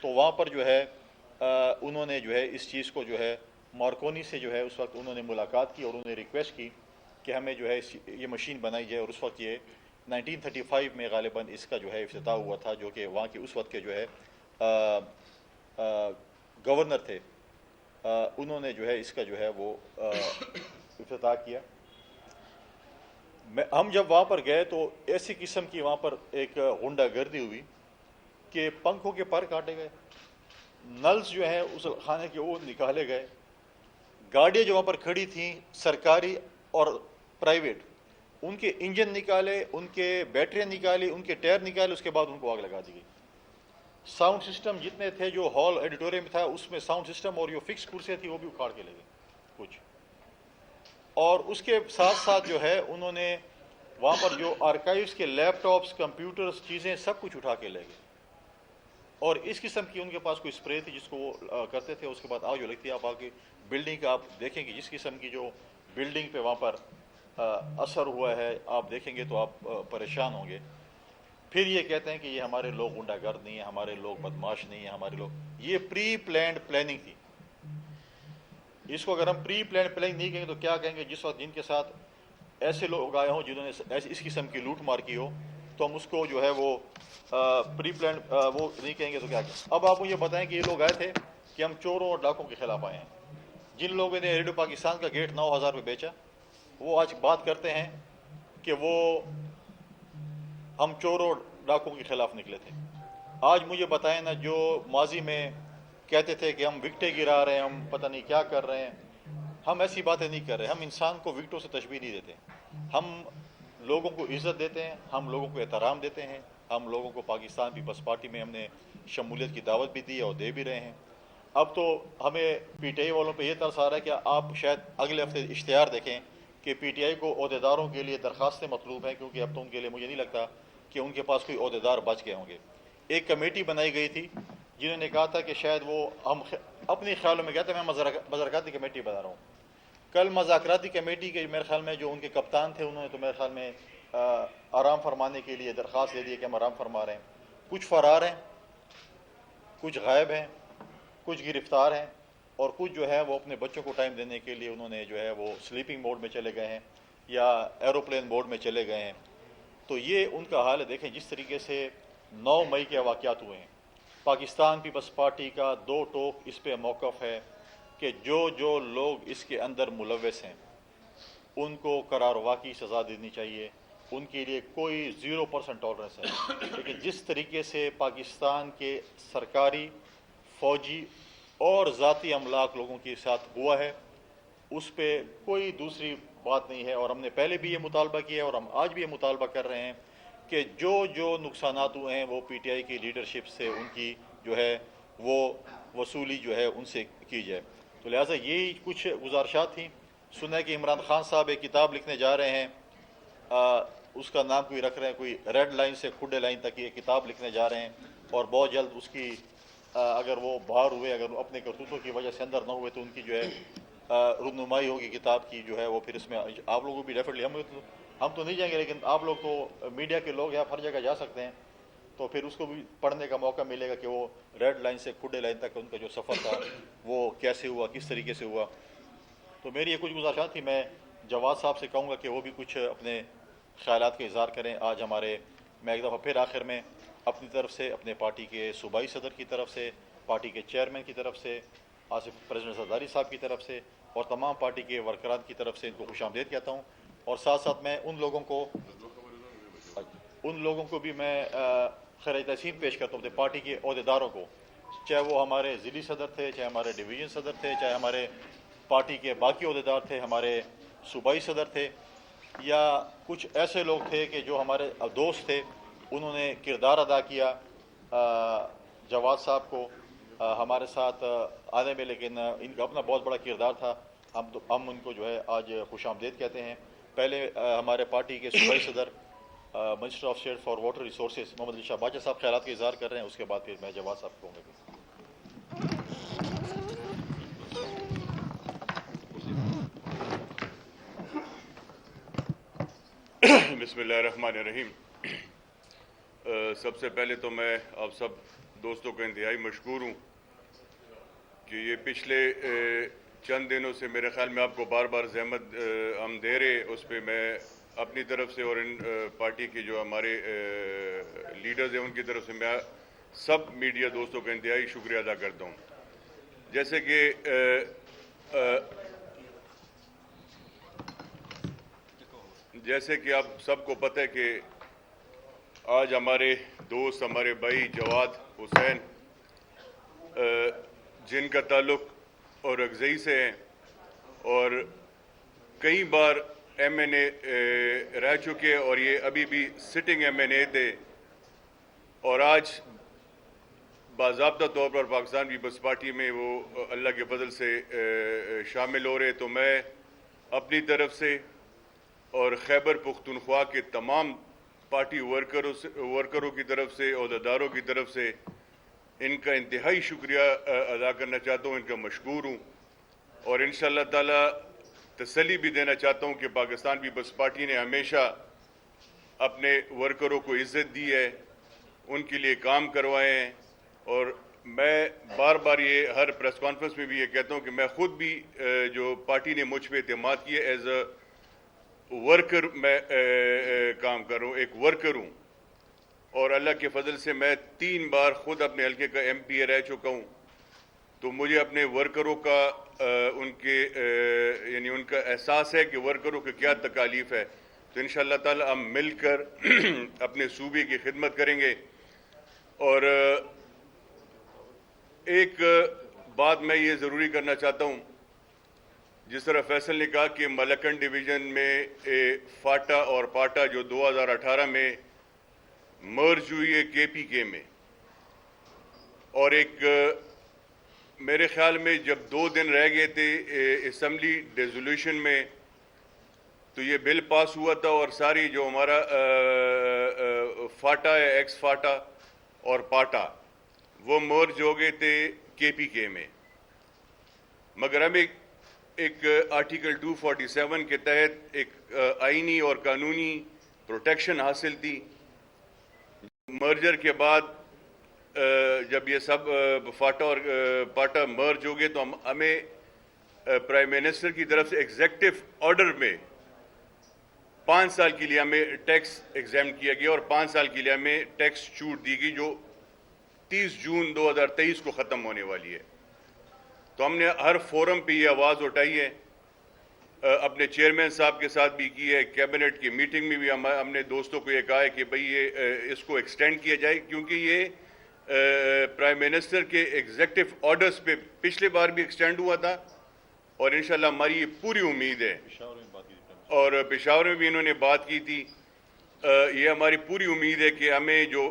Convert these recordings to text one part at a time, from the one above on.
تو وہاں پر جو ہے انہوں نے جو ہے اس چیز کو جو ہے مارکونی سے جو ہے اس وقت انہوں نے ملاقات کی اور انہوں نے ریکویسٹ کی کہ ہمیں جو ہے یہ مشین بنائی جائے، اور اس وقت یہ 1935 میں غالباً اس کا جو ہے افتتاح ہوا تھا، جو کہ وہاں کے اس وقت کے جو ہے گورنر تھے، انہوں نے جو ہے اس کا جو ہے وہ افتتاح کیا۔ ہم جب وہاں پر گئے تو ایسی قسم کی وہاں پر ایک غنڈہ گردی ہوئی کہ پنکھوں کے پر کاٹے گئے، نلز جو ہیں اس خانے کے وہ نکالے گئے، گاڑیاں جو وہاں پر کھڑی تھیں سرکاری اور پرائیویٹ، ان کے انجن نکالے، ان کے بیٹریاں نکالی، ان کے ٹائر نکالے، اس کے بعد ان کو آگ لگا دی گئی۔ ساؤنڈ سسٹم جتنے تھے جو ہال ایڈیٹوریم تھا اس میں ساؤنڈ سسٹم اور جو فکس کرسیاں تھیں وہ بھی اکھاڑ کے لے گئے کچھ، اور اس کے ساتھ ساتھ جو ہے انہوں نے وہاں پر جو آرکائیوز کے لیپ ٹاپس، کمپیوٹرز، چیزیں سب کچھ اٹھا کے لے گئے، اور اس قسم کی ان کے پاس کوئی اسپرے تھی جس کو وہ کرتے تھے۔ اس کے بعد آگ جو لگتی ہے، آپ آگے بلڈنگ کا آپ دیکھیں گے جس قسم کی جو بلڈنگ پہ وہاں پر اثر ہوا ہے آپ دیکھیں گے تو آپ پریشان ہوں گے۔ پھر یہ کہتے ہیں کہ یہ ہمارے لوگ غنڈہ گرد نہیں ہیں، ہمارے لوگ بدماش نہیں ہیں، ہمارے لوگ، یہ پری پلانڈ پلاننگ تھی۔ اس کو اگر ہم پری پلانڈ پلاننگ نہیں کہیں گے تو کیا کہیں گے؟ جس وقت جن کے ساتھ ایسے لوگ آئے ہوں جنہوں نے اس قسم کی لوٹ مار کی ہو تو ہم اس کو جو ہے وہ پری پلانڈ وہ نہیں کہیں گے تو کیا کہیں؟ اب آپ مجھے بتائیں کہ یہ لوگ آئے تھے کہ ہم چوروں اور ڈاکوں کے خلاف آئے ہیں۔ جن لوگوں نے ریڈیو پاکستان کا گیٹ 9,000 روپے بیچا وہ آج بات کرتے ہیں کہ وہ ہم چوروں اور ڈاکوں کے خلاف نکلے تھے۔ آج مجھے بتائیں نا، جو ماضی میں کہتے تھے کہ ہم وکٹیں گرا رہے ہیں، ہم پتہ نہیں کیا کر رہے ہیں، ہم ایسی باتیں نہیں کر رہے۔ ہم انسان کو وکٹوں سے تشبیہ نہیں دیتے، ہم لوگوں کو عزت دیتے ہیں، ہم لوگوں کو احترام دیتے ہیں، ہم لوگوں کو پاکستان پیپلز پارٹی میں ہم نے شمولیت کی دعوت بھی دی اور دے بھی رہے ہیں۔ اب تو ہمیں پی ٹی آئی والوں پہ یہ ترس آ رہا ہے کہ آپ شاید اگلے ہفتے اشتہار دیکھیں کہ پی ٹی آئی کو عہدیداروں کے لیے درخواستیں مطلوب ہیں، کیونکہ اب تو ان کے لیے مجھے نہیں لگتا کہ ان کے پاس کوئی عہدیدار بچ گئے ہوں گے۔ ایک کمیٹی بنائی گئی تھی جنہوں نے کہا تھا کہ شاید وہ ہم اپنے خیالوں میں کہتے ہیں میں مذاکراتی کمیٹی بنا رہا ہوں۔ کل مذاکراتی کمیٹی کے میرے خیال میں جو ان کے کپتان تھے انہوں نے تو میرے خیال میں آرام فرمانے کے لیے درخواست دے دی کہ ہم آرام فرما رہے ہیں۔ کچھ فرار ہیں، کچھ غائب ہیں، کچھ گرفتار ہیں، اور کچھ جو ہے وہ اپنے بچوں کو ٹائم دینے کے لیے انہوں نے جو ہے وہ سلیپنگ موڈ میں چلے گئے ہیں یا ایروپلین موڈ میں چلے گئے ہیں۔ تو یہ ان کا حال ہے۔ دیکھیں جس طریقے سے 9 مئی کے واقعات ہوئے ہیں، پاکستان پیپلز پارٹی کا دو ٹوک اس پہ موقف ہے کہ جو لوگ اس کے اندر ملوث ہیں ان کو قرار واقعی سزا دینی چاہیے، ان کے لیے کوئی 0% ٹالرنس ہے۔ لیکن جس طریقے سے پاکستان کے سرکاری، فوجی اور ذاتی املاک لوگوں کے ساتھ ہوا ہے اس پہ کوئی دوسری بات نہیں ہے، اور ہم نے پہلے بھی یہ مطالبہ کیا ہے اور ہم آج بھی یہ مطالبہ کر رہے ہیں کہ جو نقصانات ہوئے ہیں وہ پی ٹی آئی کی لیڈرشپ سے ان کی جو ہے وہ وصولی جو ہے ان سے کی جائے۔ تو لہٰذا یہی کچھ گزارشات تھیں۔ سنا ہے کہ عمران خان صاحب ایک کتاب لکھنے جا رہے ہیں، اس کا نام کوئی رکھ رہے ہیں، کوئی ریڈ لائن سے کھڈے لائن تک یہ کتاب لکھنے جا رہے ہیں، اور بہت جلد اس کی اگر وہ باہر ہوئے، اگر اپنے کرتوتوں کی وجہ سے اندر نہ ہوئے تو ان کی جو ہے رونمائی ہوگی کتاب کی جو ہے وہ، پھر اس میں آپ لوگوں کو بھی ڈیفینیٹلی، ہم تو نہیں جائیں گے لیکن آپ لوگ تو میڈیا کے لوگ ہیں، آپ ہر جگہ جا سکتے ہیں، تو پھر اس کو بھی پڑھنے کا موقع ملے گا کہ وہ ریڈ لائن سے کھڈے لائن تک ان کا جو سفر تھا وہ کیسے ہوا، کس طریقے سے ہوا۔ تو میری یہ کچھ گزارشات تھی۔ میں جواد صاحب سے کہوں گا کہ وہ بھی کچھ اپنے خیالات کا اظہار کریں۔ آج میں ایک دفعہ پھر آخر میں اپنی طرف سے، اپنے پارٹی کے صوبائی صدر کی طرف سے، پارٹی کے چیئرمین کی طرف سے، آصف پریزیڈنٹ زرداری صاحب کی طرف سے اور تمام پارٹی کے ورکران کی طرف سے ان کو خوش آمدید کہتا ہوں، اور ساتھ ساتھ میں ان لوگوں کو بھی میں خیر تحسین پیش کرتا ہوں، اپنے پارٹی کے عہدیداروں کو، چاہے وہ ہمارے ضلعی صدر تھے، چاہے ہمارے ڈویژن صدر تھے، چاہے ہمارے پارٹی کے باقی عہدیدار تھے، ہمارے صوبائی صدر تھے، یا کچھ ایسے لوگ تھے کہ جو ہمارے دوست تھے، انہوں نے کردار ادا کیا جواد صاحب کو ہمارے ساتھ آنے میں، لیکن ان کا اپنا بہت بڑا کردار تھا۔ ہم ان کو جو ہے آج خوش آمدید کہتے ہیں۔ پہلے ہمارے پارٹی کے صوبائی صدر minister of state for water resources Muhammad Ali Shah Bacha صاحب خیالات کا اظہار کر رہے ہیں، اس کے بعد پھر میں جواد صاحب کو کہوں گا۔ بسم اللہ الرحمن الرحیم۔ سب سے پہلے تو میں آپ سب دوستوں کا انتہائی مشکور ہوں کہ یہ پچھلے چند دنوں سے میرے خیال میں آپ کو بار بار زحمت ہم دے رہے، اس پہ میں اپنی طرف سے اور ان پارٹی کے جو ہمارے لیڈرز ہیں ان کی طرف سے میں سب میڈیا دوستوں کا انتہائی شکریہ ادا کرتا ہوں. جیسے کہ آپ سب کو پتہ ہے کہ آج ہمارے دوست، ہمارے بھائی جواد حسین جن کا تعلق اور اگزئی سے ہے اور کئی بار ایم این اے رہ چکے اور یہ ابھی بھی سٹنگ ایم این اے تھے اور آج باضابطہ طور پر پاکستان پیپلز پارٹی میں وہ اللہ کے فضل سے شامل ہو رہے. تو میں اپنی طرف سے اور خیبر پختونخوا کے تمام پارٹی ورکروں کی طرف سے، عہدیداروں کی طرف سے ان کا انتہائی شکریہ ادا کرنا چاہتا ہوں، ان کا مشکور ہوں اور انشاءاللہ تعالی تسلی بھی دینا چاہتا ہوں کہ پاکستان پیپلز پارٹی نے ہمیشہ اپنے ورکروں کو عزت دی ہے، ان کے لیے کام کروائے ہیں. اور میں بار بار یہ ہر پریس کانفرنس میں بھی یہ کہتا ہوں کہ میں خود بھی جو پارٹی نے مجھ پہ اعتماد کیا ایز اے ورکر میں کام کر رہا ہوں، ایک ورکر ہوں اور اللہ کے فضل سے میں 3 بار خود اپنے حلقے کا ایم پی اے رہ چکا ہوں. تو مجھے اپنے ورکروں کا ان کا احساس ہے کہ ورکروں کی کیا تکالیف ہے. تو انشاءاللہ تعالی ہم مل کر اپنے صوبے کی خدمت کریں گے. اور ایک بات میں یہ ضروری کرنا چاہتا ہوں، جس طرح فیصل نے کہا کہ ملکن ڈویژن میں فاٹا اور پاٹا جو 2018 میں مرج ہوئی ہے کے پی کے میں، اور ایک میرے خیال میں جب 2 دن رہ گئے تھے اسمبلی ڈیزولوشن میں تو یہ بل پاس ہوا تھا اور ساری جو ہمارا فاٹا ہے، ایکس فاٹا اور پاٹا، وہ مرج ہو گئے تھے کے پی کے میں. مگر ہمیں ایک آرٹیکل 247 کے تحت ایک آئینی اور قانونی پروٹیکشن حاصل تھی. مرجر کے بعد جب یہ سب فاٹا اور پاٹا مرج ہو گئے تو ہمیں پرائم منسٹر کی طرف سے ایگزیکٹو آرڈر میں 5 سال کے لیے ہمیں ٹیکس ایگزیم کیا گیا اور 5 سال کے لیے ہمیں ٹیکس چھوٹ دی گئی جو 30 جون 2023 کو ختم ہونے والی ہے. تو ہم نے ہر فورم پہ یہ آواز اٹھائی ہے، اپنے چیئرمین صاحب کے ساتھ بھی کی ہے، کیبنٹ کی میٹنگ میں بھی ہم نے دوستوں کو یہ کہا ہے کہ بھئی یہ اس کو ایکسٹینڈ کیا جائے، کیونکہ یہ پرائم منسٹر کے ایگزیکٹو آرڈرز پہ پچھلے بار بھی ایکسٹینڈ ہوا تھا اور انشاءاللہ ہماری یہ پوری امید ہے، اور پشاور میں بھی انہوں نے بات کی تھی، یہ ہماری پوری امید ہے کہ ہمیں جو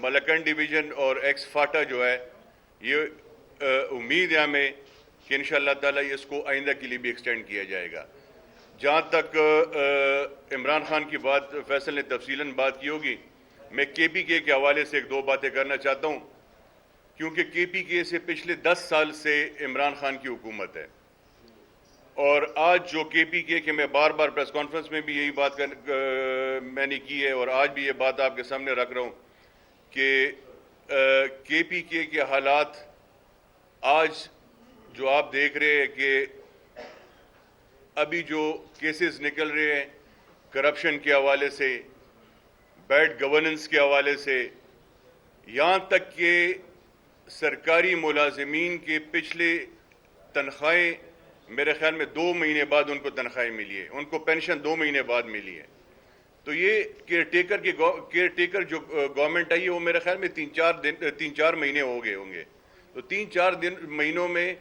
ملکن ڈویژن اور ایکس فاٹا جو ہے یہ امید ہے ہمیں کہ انشاءاللہ تعالی اس کو آئندہ کے لیے بھی ایکسٹینڈ کیا جائے گا. جہاں تک عمران خان کی بات فیصل نے تفصیلاً بات کی ہوگی، میں کے پی کے حوالے سے 1-2 باتیں کرنا چاہتا ہوں، کیونکہ کے پی کے سے پچھلے 10 سال سے عمران خان کی حکومت ہے. اور آج جو کے پی کے میں بار بار پریس کانفرنس میں بھی یہی بات میں نے کی ہے اور آج بھی یہ بات آپ کے سامنے رکھ رہا ہوں کہ کے پی کے حالات آج جو آپ دیکھ رہے ہیں کہ ابھی جو کیسز نکل رہے ہیں کرپشن کے حوالے سے، بیڈ گورننس کے حوالے سے، یہاں تک کہ سرکاری ملازمین کے پچھلے تنخواہیں میرے خیال میں 2 مہینے بعد ان کو تنخواہیں ملی ہے، ان کو پینشن 2 مہینے بعد ملی ہے. تو یہ کیئر ٹیکر جو گورنمنٹ آئی ہے وہ میرے خیال میں 3-4 مہینے ہو گئے ہوں گے. تو 3-4 مہینوں میں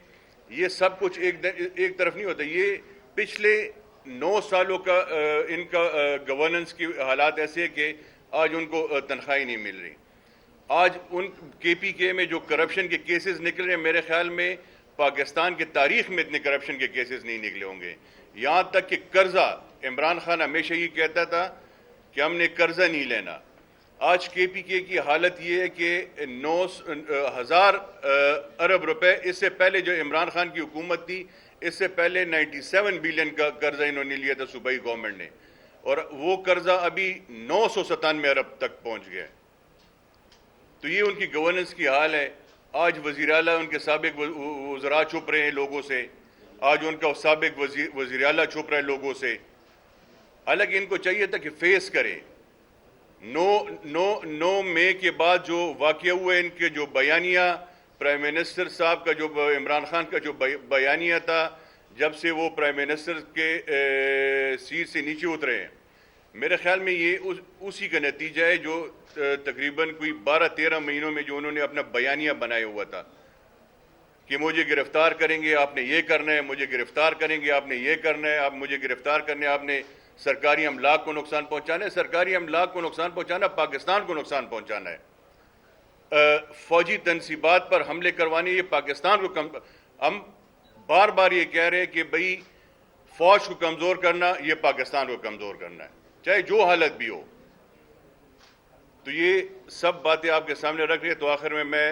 یہ سب کچھ ایک طرف نہیں ہوتا. یہ پچھلے 9 سالوں کا ان کا گورننس کی حالات ایسے ہیں کہ آج ان کو تنخواہیں نہیں مل رہی. آج ان کے پی کے میں جو کرپشن کے کیسز نکل رہے ہیں میرے خیال میں پاکستان کی تاریخ میں اتنے کرپشن کے کیسز نہیں نکلے ہوں گے. یہاں تک کہ قرضہ، عمران خان ہمیشہ یہ کہتا تھا کہ ہم نے قرضہ نہیں لینا. آج کے پی کے کی حالت یہ ہے کہ 9,000 ارب روپے، اس سے پہلے جو عمران خان کی حکومت تھی اس سے پہلے 97 بلین کا قرضہ انہوں نے لیا تھا صوبائی گورنمنٹ نے، اور وہ قرضہ ابھی 997 ارب تک پہنچ گیا ہے. تو یہ ان کی گورننس کی حال ہے. آج وزیر اعلیٰ ان کے سابق وزراء چھپ رہے ہیں لوگوں سے, آج ان کا سابق وزیر اعلیٰ چھپ رہا ہے لوگوں سے. حالانکہ ان کو چاہیے تھا کہ فیس کریں. 9 مئی کے بعد جو واقعہ ہوا ہے, ان کے جو بیانیہ پرائم منسٹر صاحب کا, جو عمران خان کا جو بیانیہ تھا جب سے وہ پرائم منسٹر کے سیٹ سے نیچے اترے ہیں, میرے خیال میں یہ اسی کا نتیجہ ہے جو تقریباً کوئی 12-13 مہینوں میں جو انہوں نے اپنا بیانیہ بنایا ہوا تھا کہ مجھے گرفتار کریں گے, آپ نے یہ کرنا ہے, مجھے گرفتار کریں گے, آپ نے یہ کرنا ہے, آپ مجھے گرفتار کرنے, آپ نے سرکاری املاک کو نقصان پہنچانا ہے. سرکاری املاک کو نقصان پہنچانا پاکستان کو نقصان پہنچانا ہے. فوجی تنصیبات پر حملے کروانے یہ پاکستان کو ہم بار بار یہ کہہ رہے ہیں کہ بھئی فوج کو کمزور کرنا یہ پاکستان کو کمزور کرنا ہے, چاہے جو حالت بھی ہو. تو یہ سب باتیں آپ کے سامنے رکھ رہے. تو آخر میں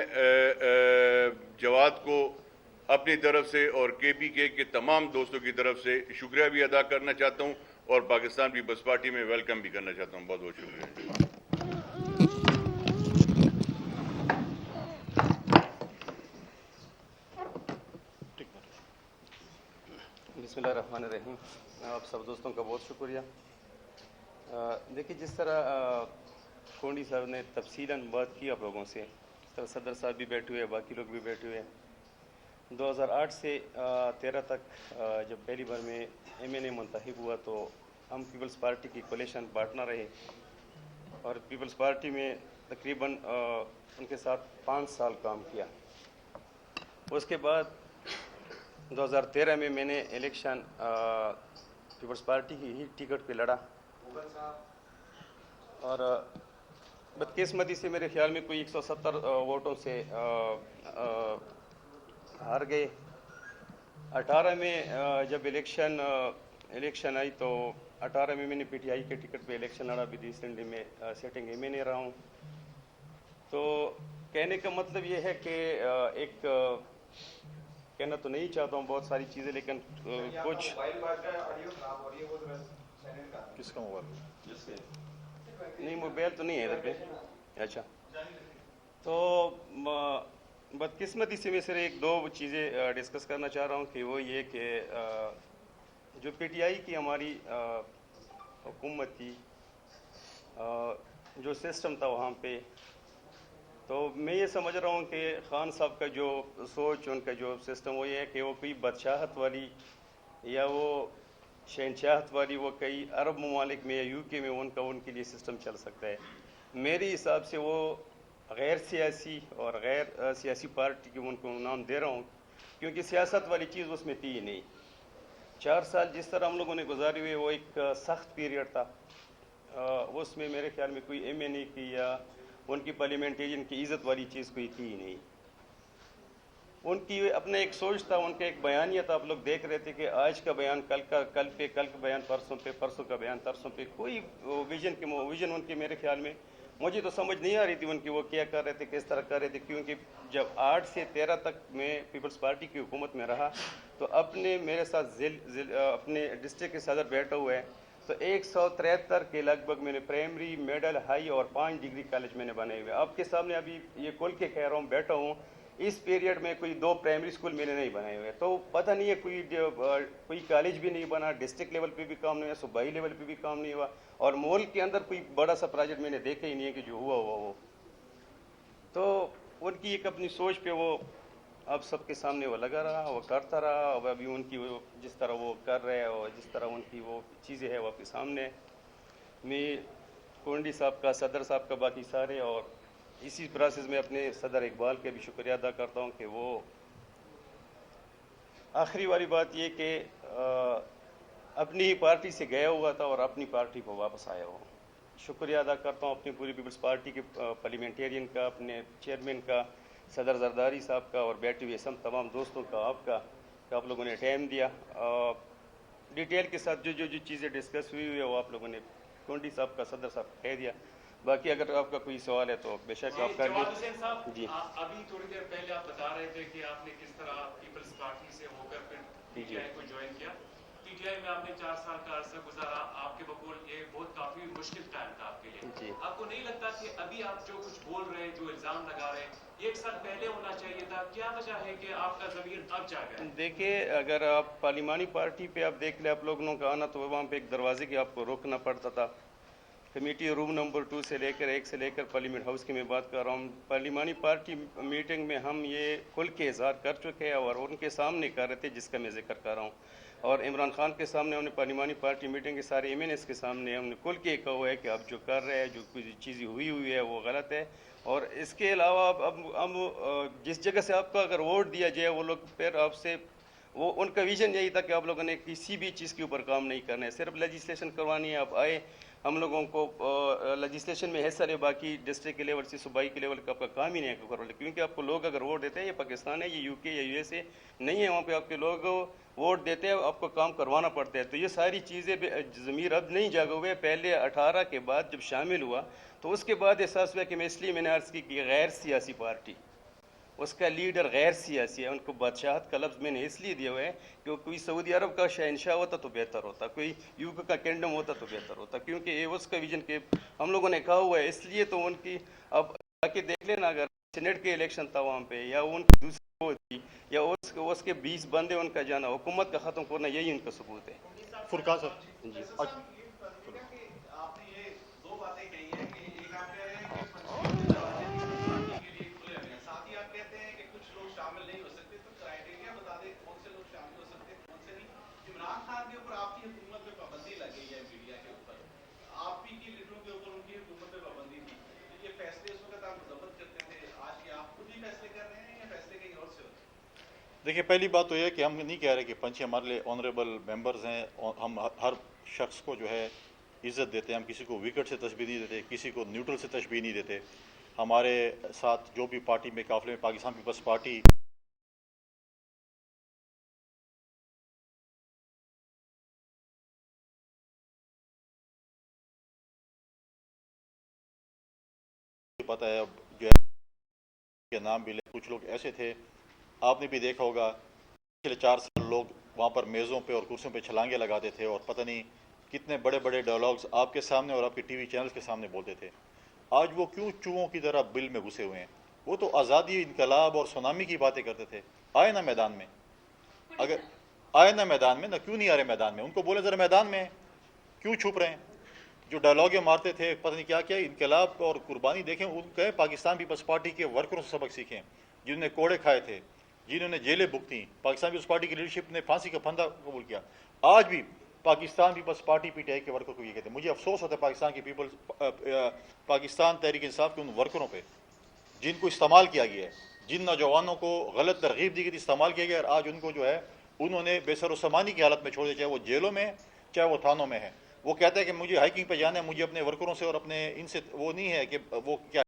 جواد کو اپنی طرف سے اور KPK کے تمام دوستوں کی طرف سے شکریہ بھی ادا کرنا چاہتا ہوں اور پاکستان پیپلز پارٹی میں ویلکم بھی کرنا چاہتا ہوں. بہت بہت شکریہ. بسم اللہ الرحمن الرحیم. آپ سب دوستوں کا بہت شکریہ. دیکھیے, جس طرح کونڈی صاحب نے تفصیلاً بات کی آپ لوگوں سے, اس طرح صدر صاحب بھی بیٹھے ہوئے, باقی لوگ بھی بیٹھے ہوئے. 2008 سے 13 تک جب پہلی بار میں MNA منتخب ہوا تو ہم پیپلز پارٹی کی کولیشن پارٹنر رہے اور پیپلز پارٹی میں تقریباً ان کے ساتھ 5 سال کام کیا. اس کے بعد 2013 میں میں نے الیکشن پیپلز پارٹی کی ہی ٹکٹ پہ لڑا اور بدقسمتی سے میرے خیال میں کوئی 170 ووٹوں سے ہار گئے. 18 میں جب الیکشن آئی تو 18 میں نے PTI کے ٹکٹ پہ الیکشن لڑا. بھی ریسنٹلی میں سیٹنگ MNA رہا ہوں. تو کہنے کا مطلب یہ ہے کہ ایک کہنا تو نہیں چاہتا ہوں بہت ساری چیزیں, لیکن کچھ کس کا موبائل نہیں, موبائل تو نہیں ہے ادھر پہ. اچھا, تو بدقسمتی سے میں صرف 1-2 چیزیں ڈسکس کرنا چاہ رہا ہوں کہ وہ یہ کہ جو PTI کی ہماری حکومت تھی, جو سسٹم تھا وہاں پہ, تو میں یہ سمجھ رہا ہوں کہ خان صاحب کا جو سوچ, ان کا جو سسٹم وہ یہ ہے کہ وہ کوئی بادشاہت والی یا وہ شہنشاہت والی وہ کئی عرب ممالک میں یا UK میں ان کے لیے سسٹم چل سکتا ہے. میرے حساب سے وہ غیر سیاسی اور غیر سیاسی پارٹی کی ان کو نام دے رہا ہوں, کیونکہ سیاست والی چیز اس میں تھی ہی نہیں. 4 سال جس طرح ہم لوگوں نے گزارے ہوئے وہ ایک سخت پیریڈ تھا. اس میں میرے خیال میں کوئی MNA کی یا ان کی پارلیمنٹیرین کی عزت والی چیز کوئی تھی ہی نہیں. ان کی اپنا ایک سوچ تھا, ان کا ایک بیانیہ تھا. آپ لوگ دیکھ رہے تھے کہ آج کا بیان کل کا بیان پرسوں پہ, پرسوں کا بیان ترسوں پہ. کوئی ویژن ان کی میرے خیال میں مجھے تو سمجھ نہیں آ رہی تھی ان کی وہ کیا کر رہے تھے, کس طرح کر رہے تھے. کیونکہ جب 8 سے 13 تک میں پیپلز پارٹی کی حکومت میں رہا تو اپنے میرے ساتھ اپنے ڈسٹرکٹ کے صدر بیٹھا ہوا ہے, تو 173 کے لگ بھگ میں نے پرائمری, مڈل, ہائی اور 5 ڈگری کالج میں نے بنائے ہوئے. آپ کے سامنے ابھی یہ کھول کے کہہ رہا ہوں, بیٹھا ہوں. اس پیریڈ میں کوئی 2 پرائمری اسکول میں نے نہیں بنائے ہوئے. تو پتہ نہیں ہے کوئی کالج بھی نہیں بنا, ڈسٹرکٹ لیول پہ بھی کام نہیں ہوا, صوبائی لیول پہ بھی کام نہیں ہوا, اور ملک کے اندر کوئی بڑا سا پروجیکٹ میں نے دیکھا ہی نہیں ہے کہ جو ہوا وہ. تو ان کی ایک اپنی سوچ پہ وہ اب سب کے سامنے وہ لگا رہا, وہ کرتا رہا. اب ابھی ان کی وہ جس طرح وہ کر رہے ہیں اور جس طرح ان کی وہ چیزیں ہیں وہ آپ کے سامنے. میں کونڈی صاحب کا, صدر صاحب کا, باقی سارے, اور اسی پروسیس میں اپنے صدر اقبال کا بھی شکریہ ادا کرتا ہوں کہ وہ آخری والی بات یہ کہ اپنی ہی پارٹی سے گیا ہوا تھا اور اپنی پارٹی کو واپس آیا ہو. شکریہ ادا کرتا ہوں اپنی پوری پیپلز پارٹی کے پارلیمنٹیرین کا, اپنے چیئرمین کا, صدر زرداری صاحب کا, اور بیٹھے ہوئے تمام دوستوں کا, آپ کا, کہ آپ لوگوں نے ٹائم دیا. ڈیٹیل کے ساتھ جو چیزیں ڈسکس ہوئی وہ آپ لوگوں نے کونڈی صاحب کا, صدر صاحب کو کہہ دیا. باقی اگر آپ کا کوئی سوال ہے تو بے شک آپ کر جواد حسین صاحب, جی ابھی تھوڑی دیر پہلے آپ بتا رہے تھے کہ آپ نے کس طرح پیپلز پارٹی سے ہو کر پھر PTI کو جوائن کیا. پی ٹی آئی میں آپ نے 4 سال کا عرصہ گزارا، آپ کے بقول یہ بہت کافی مشکل ٹائم تھا آپ کے لیے. جی. آپ کو نہیں لگتا کہ ابھی آپ جو کچھ بول رہے ہیں، جو الزام لگا رہے ہیں، یہ ایک سال پہلے ہونا چاہیے تھا؟ کیا وجہ ہے کہ آپ کا ضمیر اب جاگا ہے؟ دیکھیے، اگر آپ پارلیمانی پارٹی پہ آپ دیکھ لیں آپ لوگوں کا آنا، تو وہاں پہ ایک دروازے کی آپ کو روکنا پڑتا تھا. کمیٹی روم نمبر 2 سے لے کر 1 سے لے کر پارلیمنٹ ہاؤس کی میں بات کر رہا ہوں. پارلیمانی پارٹی میٹنگ میں ہم یہ کھل کے اظہار کر چکے ہیں اور ان کے سامنے کر رہے تھے جس کا میں ذکر کر رہا ہوں. اور عمران خان کے سامنے ہم نے پارلیمانی پارٹی میٹنگ کے سارے ایم این ایس کے سامنے ہم نے کھل کے کہا ہوا ہے کہ اب جو کر رہے ہیں، جو کچھ چیزیں ہوئی ہے وہ غلط ہے. اور اس کے علاوہ اب جس جگہ سے آپ کو اگر ووٹ دیا جائے، وہ لوگ پھر آپ سے وہ ان کا ویژن یہی تھا کہ آپ لوگوں نے کسی بھی چیز کے اوپر کام نہیں کرنا ہے، صرف لیجسلیشن کروانی ہے. آپ آئے، ہم لوگوں کو لیجسلیشن میں حصہ لے، باقی ڈسٹرکٹ کے لیول سے صوبائی کے لیول کا آپ کا کام ہی نہیں ہے کرو. کیونکہ آپ کو لوگ اگر ووٹ دیتے ہیں، یہ پاکستان ہے، یہ یو کے یا یو ایس اے نہیں ہے، وہاں پہ آپ کے لوگ ووٹ دیتے ہیں، آپ کو کام کروانا پڑتا ہے. تو یہ ساری چیزیں ضمیر اب نہیں جاگے ہوئے. پہلے 18 کے بعد جب شامل ہوا تو اس کے بعد احساس ہوا کہ میں نے عرض کی کہ غیر سیاسی پارٹی، اس کا لیڈر غیر سیاسی ہے. ان کو بادشاہت کا لفظ میں نے اس لیے دیا ہوا ہے کہ کوئی سعودی عرب کا شہنشاہ ہوتا تو بہتر ہوتا، کوئی یو کے کا کینگڈم ہوتا تو بہتر ہوتا، کیونکہ یہ اس کا ویژن کہ ہم لوگوں نے کہا ہوا ہے. اس لیے تو ان کی اب آ کے دیکھ لینا، اگر سینٹ کے الیکشن تھا وہاں پہ، یا ان کی دوسری وہ تھی، یا اس کے 20 بندے ان کا جانا، حکومت کا ختم کرنا، یہی ان کا ثبوت ہے. فرقان صاحب جی. آپ نے یہ دو باتیں کہی ہیں کہ ایک آپ کہہ رہے ہیں کہ پنچیوں کے دروازے پارٹی کے لیے کھلے ہوئے ہیں، ساتھ ہی آپ کہتے ہیں کہ کچھ لوگ شامل نہیں ہو سکتے. تو کرائٹیریا بتا دیں کون سے لوگ شامل ہو سکتے ہیں، کون سے نہیں. عمران خان کے اوپر آپ کی حکومت میں پابندی لگ گئی ہے میڈیا کے اوپر، آپ ہی کی لیڈروں کے اوپر ان کی حکومت میں پابندی تھی. یہ فیصلے اس وقت آپ مذمت کرتے تھے، آج کے آپ خود ہی فیصلے کر رہے ہیں یا فیصلے کہیں اور سے ہوتے ہیں؟ دیکھیے، پہلی بات تو یہ ہے کہ ہم نہیں کہہ رہے کہ پنچی ہمارے لیے آنریبل ممبرز ہیں. ہم ہر شخص کو جو ہے عزت دیتے ہیں. ہم کسی کو وکٹ سے تشبیہ نہیں دیتے، کسی کو نیوٹرل سے تشبیہ نہیں دیتے. ہمارے ساتھ جو بھی پارٹی میں قافلے میں پاکستان پیپلز پارٹی پتہ ہے، اب جو ہے کے نام بھی لے، کچھ لوگ ایسے تھے، آپ نے بھی دیکھا ہوگا پچھلے 4 سال لوگ وہاں پر میزوں پہ اور کرسیوں پہ چھلانگے لگاتے تھے اور پتہ نہیں کتنے بڑے بڑے ڈائلاگز آپ کے سامنے اور آپ کے ٹی وی چینلز کے سامنے بولتے تھے. آج وہ کیوں چوہوں کی طرح بل میں گھسے ہوئے ہیں؟ وہ تو آزادی، انقلاب اور سونامی کی باتیں کرتے تھے. آئے نا میدان میں، اگر آئے نا میدان میں، نہ کیوں نہیں آ رہے میدان میں؟ ان کو بولے ذرا میدان میں کیوں چھپ رہے ہیں؟ جو ڈائلاگیں مارتے تھے، پتہ نہیں کیا کیا، انقلاب اور قربانی دیکھیں. ان کے پاکستان پیپلز پارٹی کے ورکروں سے سبق سیکھیں، جنہوں نے کوڑے کھائے تھے، جنہوں نے جیلیں بھگتیں. پاکستان پیپلز پارٹی کی لیڈرشپ نے پھانسی کا پھندہ قبول کیا. آج بھی Pakistan Peoples Party P T I کے ورکر کو یہ کہتے ہیں. مجھے افسوس ہوتا ہے پاکستان کی پاکستان تحریک انصاف کے ان ورکروں پہ جن کو استعمال کیا گیا ہے، جن نوجوانوں کو غلط ترغیب دی گئی تھی، استعمال کیا گیا، اور آج ان کو جو ہے انہوں نے بے سر و سامانی کی حالت میں چھوڑ دیا، چاہے وہ جیلوں میں چاہے وہ تھانوں میں ہے. وہ کہتا ہے کہ مجھے ہائیکنگ پہ جانا ہے، مجھے اپنے ورکروں سے اور اپنے ان سے وہ نہیں ہے کہ وہ کیا